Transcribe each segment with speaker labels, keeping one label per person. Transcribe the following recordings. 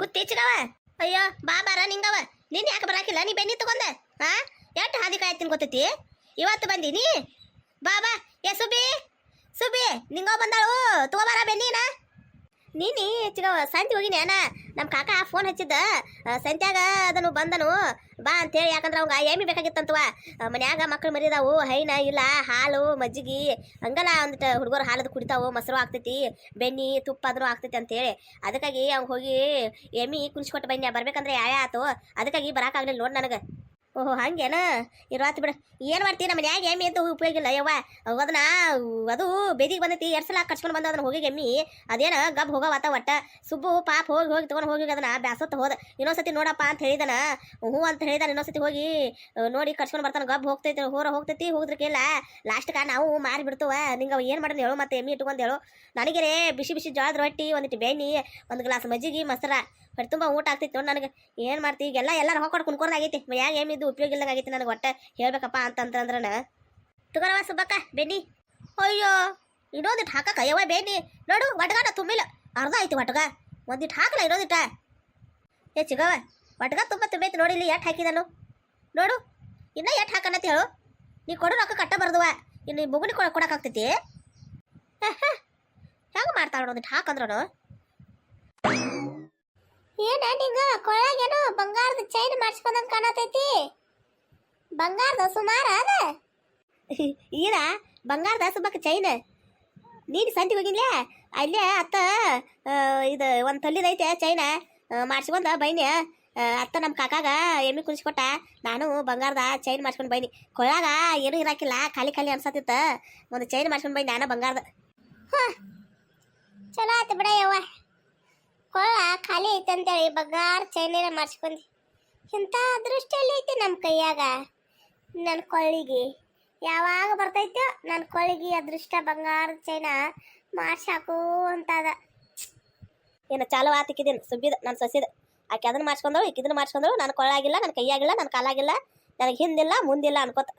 Speaker 1: ಮುತ್ತೀಚಗವ ಅಯ್ಯೋ ಬಾ ಬಾರ ನಿಂಗವ ನಿನ್ ಯಾಕೆ ಬರಾಕಿಲ್ಲ ನೀ ಬೆನ್ನಿ ತಗೊಂಡ ಹಾ ಎಷ್ಟು ಹಾದಿ ಕಾಯ್ತೀನಿ ಗೊತ್ತೈತಿ ಇವತ್ತು ಬಂದೀನಿ ಬಾ ಬಾ ಏ ಸುಬಿ ಸುಬಿ ನಿಂಗವ ಬಂದಾಳು ತಗೋಬಾರ ಬೆನ್ನಿನ ನೀನಿ ಚಿಗವ ಸಂತಿ ಹೋಗಿನಿ ಅಣ್ಣ ನಮ್ಮ ಕಾಕ ಫೋನ್ ಹಚ್ಚಿದ್ದ ಸಂತ್ಯಾಗ ಅದನ್ನು ಬಂದನು ಬಾ ಅಂತೇಳಿ ಯಾಕಂದ್ರೆ ಅವಂಗ ಏಮಿ ಬೇಕಾಗಿತ್ತಂತವ ಮನ್ಯಾಗ ಮಕ್ಳು ಮರಿದಾವು ಹೈನ ಇಲ್ಲ ಹಾಲು ಮಜ್ಜಿಗೆ ಹಂಗಲ್ಲ ಒಂದಿಟ್ಟು ಹುಡುಗರು ಹಾಲದು ಕುಡಿತಾವು ಮೊಸರು ಆಗ್ತೈತಿ ಬೆಣ್ಣಿ ತುಪ್ಪ ಆದ್ರೂ ಆಗ್ತೈತಿ ಅಂತೇಳಿ ಅದಕ್ಕಾಗಿ ಅವ್ನು ಹೋಗಿ ಎಮ್ಮಿ ಕುಣಿಸ್ಕೊಟ್ಟು ಬನ್ನಿ ಬರ್ಬೇಕಂದ್ರೆ ಯಾವ ಆತು ಅದಕ್ಕಾಗಿ ಬರಾಕಾಗ್ಲಿಲ್ಲ ನೋಡಿ ನನಗೆ ಓಹೋ ಹಂಗೇನ ಇರೋತ್ ಬಿಡ ಏನು ಮಾಡ್ತೀನಿ ನಮ್ಮ ಮನ್ಯಾಗ ಎಮ್ಮಿ ಅಂತ ಉಪಯೋಗ ಇಲ್ಲ ಯವ್ವ ಅದನ್ನ ಅದು ಬೇದಿಗೆ ಬಂದೈತಿ ಎರಡು ಸಲ ಕಟ್ಸ್ಕೊಂಡು ಬಂದ ಅದನ್ನ ಹೋಗಿ ಎಮ್ಮಿ ಅದೇನ ಗಬ್ ಹೋಗವತ್ತ ಒಟ್ಟ ಸುಬ್ಬು ಪಾಪ ಹೋಗಿ ಹೋಗಿ ತೊಗೊಂಡು ಹೋಗಿ ಅದನ್ನ ಬ್ಯಾಸತ್ತು ಹೋದ ಇನ್ನೊಂದ್ಸತಿ ನೋಡಪ್ಪ ಅಂತ ಹೇಳಿದನ ಹ್ಞೂ ಅಂತ ಹೇಳಿದಾನ ಇನ್ನೊಂದ್ಸತಿ ಹೋಗಿ ನೋಡಿ ಕಟ್ಸ್ಕೊಂಡು ಬರ್ತಾನೆ ಗಬ್ ಹೋಗ್ತೈತಿ ಹೋಗ್ತೈತಿ ಹೋಗಿದ್ರಕ್ಕೆಲ್ಲ ಲಾಸ್ಟ್ಗೆ ನಾವು ಮಾರಿ ಬಿಡ್ತವ ನಿಂಗೆ ಅವ ಏನು ಮಾಡೋದು ಹೇಳು ಮತ್ತೆ ಎಮ್ಮಿ ಇಟ್ಕೊಂಡು ಹೇಳು ನನಗೆ ಬಿಸಿ ಬಿಸಿ ಜೋಳದ ರೊಟ್ಟಿ ಒಂದಿಟ್ಟು ಬೆಣ್ಣಿ ಒಂದು ಗ್ಲಾಸ್ ಮಜ್ಜಿಗೆ ಮೊಸರ ಹೊಟ್ಟೆ ತುಂಬ ಊಟ ಆಗ್ತೈತಿ ನೋಡಿ ನನಗೆ ಏನು ಮಾಡ್ತೀವಿ ಈಗೆಲ್ಲ ಎಲ್ಲರೂ ಹೊಕ್ಕೊಂಡು ಕುಣ್ಕೊರ್ದಾಗೈತಿ ಮನ್ಯಾಗ ಏಮಿದ್ದು ಉಪಯೋಗ ಇಲ್ದಂಗೆ ಆಗೈತಿ ನನಗೆ ಒಟ್ಟೆ ಹೇಳ್ಬೇಕಪ್ಪ ಅಂತಂದ್ರನ ತುಗರವ ಸುಬ್ಬಕ್ಕ ಬೆನ್ನಿ ಅಯ್ಯೋ ಇನ್ನೊಂದಿಟ್ಟು ಹಾಕಕ್ಕ ಯವ್ವ ಬೆನ್ನಿ ನೋಡು ಒಟ್ಗಾನ ತುಂಬಿಲ್ಲ ಅರ್ಧ ಐತಿ ಒಟ್ಗ ಒಂದಿಟ್ಟು ಹಾಕಲ್ಲ ಇನ್ನೊಂದಿಟ್ಟ ಏ ಚಿಗವ ಒಟ್ಗ ತುಂಬ ತುಂಬೈತಿ ನೋಡಿ ಇಲ್ಲಿ ಎಟ್ಟು ಹಾಕಿದನು ನೋಡು ಇನ್ನೂ ಎಟ್ಟು ಹಾಕನಂತ ಹೇಳು ನೀ ಕೊಡು ರೊಕ್ಕ ಕಟ್ಟ ಬರ್ದುವ ಇನ್ನು ಈ ಬುಗುನಿ ಕೊಡಕ್ಕಾಗ್ತೈತಿ ಹೆಂಗೆ ಮಾಡ್ತಾಳ ಒಂದಿಟ್ಟು ಹಾಕಂದ್ರೂ ಏನ ನಿಂಗ ಕೊಳಗೇನು ಬಂಗಾರದ ಚೈನ್ ಮಾಡಿಸ್ಕೊಂಡಂಗೆ ಕಾಣತೈತಿ ಬಂಗಾರದ ಸುಮಾರ ಅದ ಈರ ಬಂಗಾರದ ಸುಬ್ಬಕ್ಕ ಚೈನ್ ನೀನು ಸಂತಿ ಹೋಗಿನ್ಲೇ ಅಲ್ಲೇ ಅತ್ತ ಇದು ಒಂದು ತಲ್ಲಿದೈತೆ ಚೈನ ಮಾಡಿಸ್ಕೊಂಡ ಬೈನಿ ಅತ್ತ ನಮ್ಮ ಕಾಕಾಗ ಎಮ್ಮಿ ಕುಣಿಸ್ಕೊಟ್ಟ ನಾನು ಬಂಗಾರದ ಚೈನ್ ಮಾಡಿಸ್ಕೊಂಡು ಬೈನಿ ಕೊಳಗ ಏನೂ ಇರಾಕಿಲ್ಲ ಖಾಲಿ ಖಾಲಿ ಅನ್ಸತ್ತಿತ್ತ ಒಂದು ಚೈನ್ ಮಾಡಿಸ್ಕೊಂಡು ಬೈನಿ ನಾನು ಬಂಗಾರದ ಚಲೋ ಆಯ್ತು ಬಿಡ ಯವ್ವ ಕೊಳ ಖಾಲಿ ಐತೆ ಅಂತೇಳಿ ಬಂಗಾರ ಚೈನೇನ ಮಾಡಿಸ್ಕೊಂಡಿ ಇಂಥ ಅದೃಷ್ಟ ಎಲ್ಲ ಐತಿ ನಮ್ಮ ಕೈಯಾಗ ನನ್ನ ಕೊಳ್ಳಿಗೆ ಯಾವಾಗ ಬರ್ತೈತೋ ನನ್ನ ಕೊಳ್ಳಿಗೆ ಅದೃಷ್ಟ ಬಂಗಾರ ಚೈನ ಮಾಡ್ಸಾಕು ಅಂತದ ಏನು ಚಾಲು ಆತಿಕ್ಕಿದ್ದೀನಿ ಸುಬ್ಬಿದ ನಾನು ಸಸಿದ ಆಕೆ ಅದನ್ನ ಮಾಡಿಸ್ಕೊಂಡಳು ಈಕೆ ಇದನ್ನ ಮಾಡಿಸ್ಕೊಂಡಳು ನನ್ನ ಕೊಳ್ಳಾಗಿಲ್ಲ ನನ್ನ ಕೈಯಾಗಿಲ್ಲ ನನ್ನ ಕಾಲಾಗಿಲ್ಲ ನನಗೆ ಹಿಂದಿಲ್ಲ ಮುಂದಿಲ್ಲ ಅನ್ಕೋತ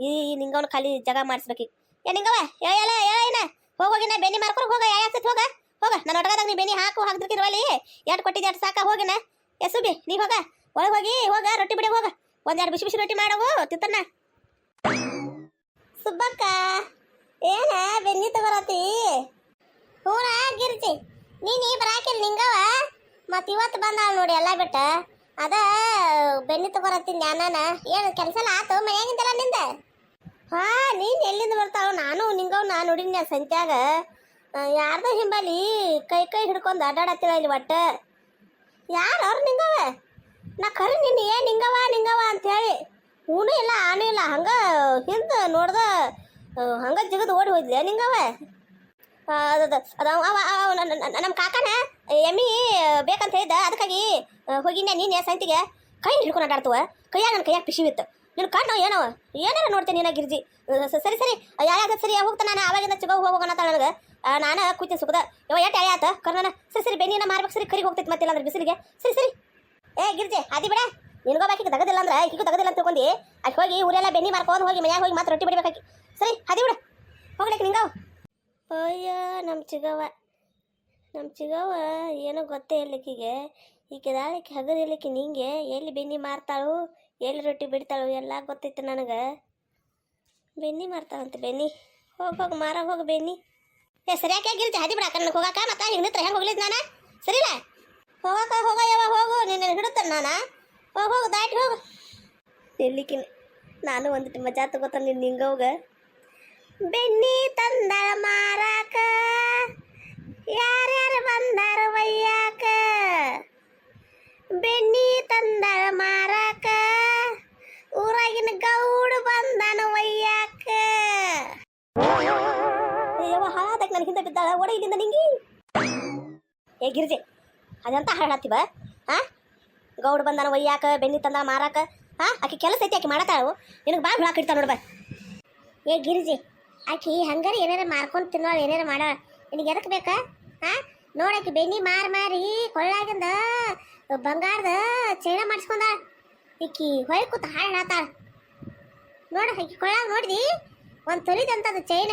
Speaker 1: ಈ ನಿಂಗವನು ಖಾಲಿ ಜಾಗ ಮಾಡಿಸ್ಬೇಕು ಏ ನಿಂಗವ ಏನ ಹೋಗೋಗಿನ ಬೆನ್ನಿ ಮಾರ್ಕೊಂಡು ಹೋಗ ಯಾಕೆ ಹೋಗ ಹೋಗ ನನ್ನ ಒಡಗದಾಗ ನೀ ಬೆನ್ನಿ ಹಾಕಿದ್ರಕಿರುವಲ್ಲಿ ಎರಡು ಕೊಟ್ಟಿದ್ದು ಎರಡು ಸಾಕ ಹೋಗಿನ ಎಸುಬಿ ನೀ ಹೋಗ ಒಳಗೆ ಹೋಗಿ ಹೋಗ ರೊಟ್ಟಿ ಬಿಡಿ ಹೋಗ ಒಂದೆರಡು ಬಿಸಿ ಬಿಸಿ ರೊಟ್ಟಿ ಮಾಡವು ತಿತ್ತನ್ನ ಸುಬ್ಬಕ್ಕ ಏನ ಬೆನ್ನಿ ತಗೋರತಿ ಹೂನ ಗಿರ್ಜಿ ನೀನು ಬರಾಕಿಲ್ಲ ನಿಂಗವ ಮತ್ತು ಇವತ್ತು ಬಂದಾಳ ನೋಡಿ ಎಲ್ಲ ಬಿಟ್ಟ ಅದ ಬೆನ್ನಿ ತಗೋರತಿ ಜ್ಞಾನನ ಏನು ಕೆಲಸ ಎಲ್ಲ ಆತು ಮನೆಯಾಗಿಂದಲ್ಲ ನಿಂದ ಹಾ ನೀನು ಎಲ್ಲಿಂದ ಬರ್ತಾವ ನಾನು ನಿಂಗವ್ ನಾನು ನೋಡಿನ ಸಂತ್ಯಾಗ ಯಾರ್ದೋ ಹಿಂಬಲಿ ಕೈ ಹಿಡ್ಕೊಂಡು ಅಡ್ಡಾಡತ್ತಿಲ್ಲ ಇಲ್ಲಿ ಒಟ್ಟ ಯಾರು ಅವ್ರು ನಿಂಗವ ನಾ ಕರಿ ನಿನ್ನ ಏ ನಿಂಗವ ಅಂತೇಳಿ ಹೂನು ಇಲ್ಲ ಆನು ಇಲ್ಲ ಹಂಗೆ ಹಿಂದೆ ನೋಡ್ದ ಹಂಗೆ ಜಿಗದು ಓಡಿ ಹೋಯ್ದ್ಲೆ ನಿಂಗವ ನಮ್ಮ ಕಾಕನ ಎಮ್ಮಿ ಬೇಕಂತ ಹೇಳಿದ್ದ ಅದಕ್ಕಾಗಿ ಹೋಗಿನ್ಯಾ ನೀನು ಸಂತಿಗೆ ಕೈ ಹಿಡ್ಕೊಂಡು ಅಡ್ಡಾಡ್ತವ ಕೈಯಾಗ ನನ್ನ ಕೈಯಾಗ ಪಿಶಿ ಇತ್ತು ನಿನ್ನ ಕಣ್ಣು ಏನವ ಏನಾರ ನೋಡ್ತೇನೆ ನೀನ ಗಿರ್ಜಿ ಸರಿ ಸರಿ ಯಾವಾಗ ಸರಿ ಹೋಗ್ತಾ ನಾನು ಆವಾಗಿಂದ ಚಿಗೋ ಹೋಗೋಣ ನನಗೆ ನಾನು ಕೂತಿ ಸುಖದ ಇವ ಎಷ್ಟು ಆತ ಕರ್ನಾನ ಸರಿ ಬೆನ್ನಿನ ಮಾರ್ಬೇಕು ಸರಿ ಕರಿಗೆ ಹೋಗ್ತೈತಿ ಮತ್ತಿಲ್ಲ ಅಂದ್ರೆ ಬಿಸಿಲಿಗೆ ಸರಿ ಏ ಗಿರ್ಜೆ ಅದಿ ಬಿಡ ನಿನಗೋ ಬಾಕಿಗೆ ತಗದಿಲ್ಲ ಅಂದ್ರೆ ಈಗೂ ತಗದಿಲ್ಲ ಅಂತ ತಿಳ್ಕೊಂಡು ಆಕೆ ಹೋಗಿ ಊರೆಲ್ಲ ಬೆನ್ನಿ ಮಾರ್ಕೊಂಡು ಹೋಗಿ ಮನ್ಯಾಗ ಹೋಗಿ ಮತ್ತೆ ರೊಟ್ಟಿ ಬಿಡಬೇಕಾಕಿ ಸರಿ ಅದಿ ಬಿಡ ಹೋಗ್ಲಿಕ್ಕೆ ನಿಂಗವ ಅಯ್ಯೋ ನಮ್ಮ ಚಿಗವ ಏನೋ ಗೊತ್ತೇ ಇರ್ಲಿಕ್ಕಿಗೆ ಈಕೆದಾಳಕ್ಕೆ ಹಗದಿರ್ಲಿಕ್ಕೆ ನಿಂಗೆ ಎಲ್ಲಿ ಬೆನ್ನಿ ಮಾರ್ತಾಳು ಎಲ್ಲಿ ರೊಟ್ಟಿ ಬಿಡ್ತಾಳು ಎಲ್ಲ ಗೊತ್ತೈತೆ ನನಗೆ ಬೆನ್ನಿ ಮಾರ್ತಾವಂತೆ ಬೆನ್ನಿ ಹೋಗಿ ಮಾರ ಹೋಗಿ ಬೆನ್ನಿ ಏ ಸರಿಯಾಕೆ ಆಗಿರ್ತಿ ಹದಿ ಬಿಡ ಕಣ್ಣಕ್ಕೆ ಹೋಗಾಕ ಮತ್ತೆ ಹಿಂಗೆ ನಿತ್ರ ಹೆಂಗೆ ಹೋಗ್ಲಿದ್ದು ನಾನು ಸರಿಲ್ಲ ಹೋಗ ಯವ್ವ ಹೋಗು ನಿನ್ನ ಹಿಡುತ್ತಾನೆ ನಾನು ಹೋಗು ದಾಟಿ ಹೋಗು ಎಲ್ಲಿಕಿನ ನಾನು ಒಂದಿಟ್ಟು ಮಜಾ ತಗೋತಾನೆ ನಿನ್ನ ನಿಂಗವ್ಗ ಬೆನ್ನಿ ತಂದಳ ಮಾರಾಕ ಯಾರ್ಯಾರು ಬಂದಾರ ಒಯ್ಯಾಕ ಬೆನ್ನಿ ತಂದಳ ಮಾರಾಕ ಊರಾಗಿನ ಗೌಡು ಬಂದನ ಒಯ್ಯಾಕ ಯವ್ವ ಹಾಳಾದಕ್ಕೆ ನನ್ನ ಹಿಂದೆ ಬಿದ್ದಾಳ ಒಡ ಇಲ್ಲಿಂದ ನಿಂಗಿ ಏ ಗಿರ್ಜೆ ಅದಂತ ಹಾಳಾತಿವ ಹಾಂ ಗೌಡು ಬಂದನ ಒಯ್ಯಾಕ ಬೆನ್ನಿ ತಂದ ಮಾರಾಕ ಹಾಂ ಆಕೆ ಕೆಲಸ ಐತಿ ಆಕೆ ಮಾಡತ್ತಾಳು ನಿನಗೆ ಭಾಳ ಹುಳಾಕ್ ಇಡ್ತಾವ ನೋಡ್ಬ ಏ ಗಿರ್ಜಿ ಆಕಿ ಹಂಗಾರೆ ಏನಾರ ಮಾರ್ಕೊಂಡು ತಿನ್ನೋಳು ಏನಾರ ಮಾಡಾಳ ನಿನಗೆ ಎದಕ್ಕೆ ಬೇಕಾ ಹಾಂ ನೋಡಾಕಿ ಬೆನ್ನಿ ಮಾರಿ ಕೊಳ್ಳಾಗಿಂದ ಬಂಗಾರದ ಚೈನ ಮಾಡಿಸ್ಕೊಂಡಾಳ ಈಕಿ ಹೊಯ್ ಕೂತ ಹಾಳಾತಾಳ ನೋಡ ಆಕಿ ಕೊಳ್ಳಾಗ ನೋಡಿದಿ ಒಂದು ತೊಲಿದಂತದ ಚೈನ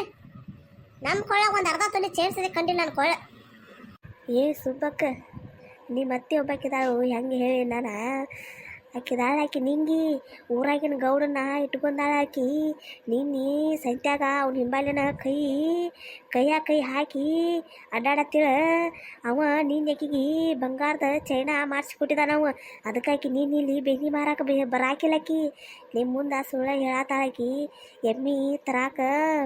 Speaker 1: ನಮ್ಮ ಕೊಳ್ಳಾಗ ಒಂದು ಅರ್ಧ ತೊಲಿ ಚೈನ್ ಸದಿ ಕಂಡಿಲ್ಲ ನನ್ನ ಕೊಳ್ಳ ಏ ಸುಬ್ಬಕ್ಕ ನಿಮ್ಮ ಅತ್ತೆ ಒಬ್ಬಾಕಿದಾಳು ಹೆಂಗೆ ಹೇಳಿ ನಾನು ಆಕಿದಾಳ ಆಕಿ ನಿಂಗಿ ಊರಾಗಿನ ಗೌಡನ್ನ ಇಟ್ಕೊಂಡಾಳ ಆಕಿ ನಿನ್ನೆ ಸಂತ್ಯಾಗ ಅವ್ನ ಹಿಂಬಾಲಿನ ಕೈಯಾಗ ಕೈ ಹಾಕಿ ಅಡ್ಡಾಡತ್ತಿಳ ಅವ ನಿನ್ನ ಆಕಿಗೆ ಬಂಗಾರದ ಚೈನ ಮಾಡಿಸ್ಕೊಟ್ಟಿದ್ದಾನ ಅವ ಅದಕ್ಕಾಕಿ ನೀನು ಇಲ್ಲಿ ಬೆಣ್ಣೆ ಮಾರಾಕ ಬರಾಕಿಲ್ಲಕಿ ನಿಮ್ಮ ಮುಂದೆ ಸುಳ್ಳ ಹೇಳತ್ತಾಳಕಿ ಎಮ್ಮಿ ತರಾಕ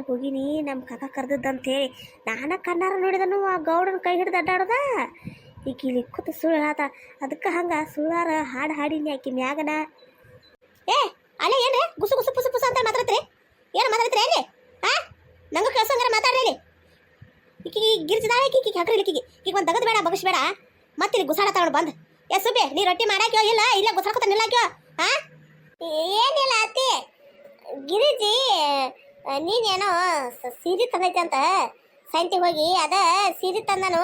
Speaker 1: ಹೋಗಿನಿ ನಮ್ಮ ಕಾಕ ಕರ್ದದ್ದಂತೇಳಿ ನಾನು ಕಣ್ಣಾರ ನೋಡಿದನು ಆ ಗೌಡನ ಕೈ ಹಿಡ್ದು ಅಡ್ಡಾಡ್ದ ಈಕಿ ಇಲ್ಲಿ ಕೂತ ಸುಳ್ಳು ಹೇಳತ್ತ ಅದಕ್ಕೆ ಹಂಗೆ ಸುಳ್ಳಾರ ಹಾಡು ಹಾಡಿನಿ ಆಕಿ ಮ್ಯಾಗನ ಏ ಅಲ್ಲೇ ಏನು ಗುಸು ಗುಸು ಪುಸು ಪುಸು ಅಂತ ಮಾತಾಡ್ತೀರಿ ಏನು ಮಾತಾಡ್ತೀರಿ ಅಲ್ಲಿ ನಂಗೆ ಕೇಳ್ಸಂಗಾರ ಮಾತಾಡ್ರಿ ಇಲ್ಲಿ ಈಕಿ ಗಿರ್ಜಿದಾಳ ಈಕಿ ಹಾಕ್ರಿ ಈಗ ಒಂದು ದಗದ ಬೇಡ ಬಗಸ್ಬೇಡ ಮತ್ತೆ ಇಲ್ಲಿ ಗುಸಾಡ ತಗೊಂಡು ಬಂದು ಸುಬ್ಬಿ ನೀ ರೊಟ್ಟಿ ಮಾಡಾಕ್ಯೋ ಇಲ್ಲ ಗುಸಾಡ್ಕೊತ ನಿಲ್ಲಾಕ್ಯೋ ಏನಿಲ್ಲ ಅತ್ತಿ ಗಿರಿಜಿ ನೀನೇನೋ ಸೀರೆ ತಂದೈತೆ ಅಂತ ಸಂತಿ ಹೋಗಿ ಅದ ಸೀರೆ ತಂದನು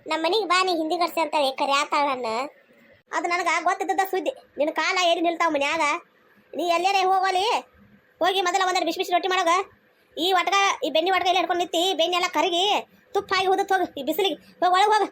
Speaker 1: ನಮ್ಮ ಮನೆಗೆ ಬಾ ನೀ ಹಿಂದಿ ಗಡ್ಸಿ ಅಂತಾಳೆ ಕರೆ ಆತಾಳನ್ನ ಅದು ನನಗೆ ಗೊತ್ತಿದ್ದದ ಸುದ್ದಿ ನಿನ್ನ ಕಾಲ ಏರಿ ನಿಲ್ತಾವ ಮನ್ಯಾಗ ನೀ ಎಲ್ಲೇನೇ ಹೋಗಲಿ ಹೋಗಿ ಮೊದಲ ಒಂದೆರಡು ಬಿಸಿ ಬಿಸಿ ರೊಟ್ಟಿ ಮಾಡೋಗ ಈ ಬೆಣ್ಣೆ ಒಟ್ಗ ಇಲ್ಲಿ ಹಿಡ್ಕೊಂಡು ನಿಂತಿ ಬೆಣ್ಣೆ ಎಲ್ಲ ಕರಗಿ ತುಪ್ಪ ಹಾಕಿ ಹೋದತ್ ಹೋಗು ಈ ಬಿಸಿಲಿಗೆ ಹೋಗಿ ಒಳಗೆ ಹೋಗು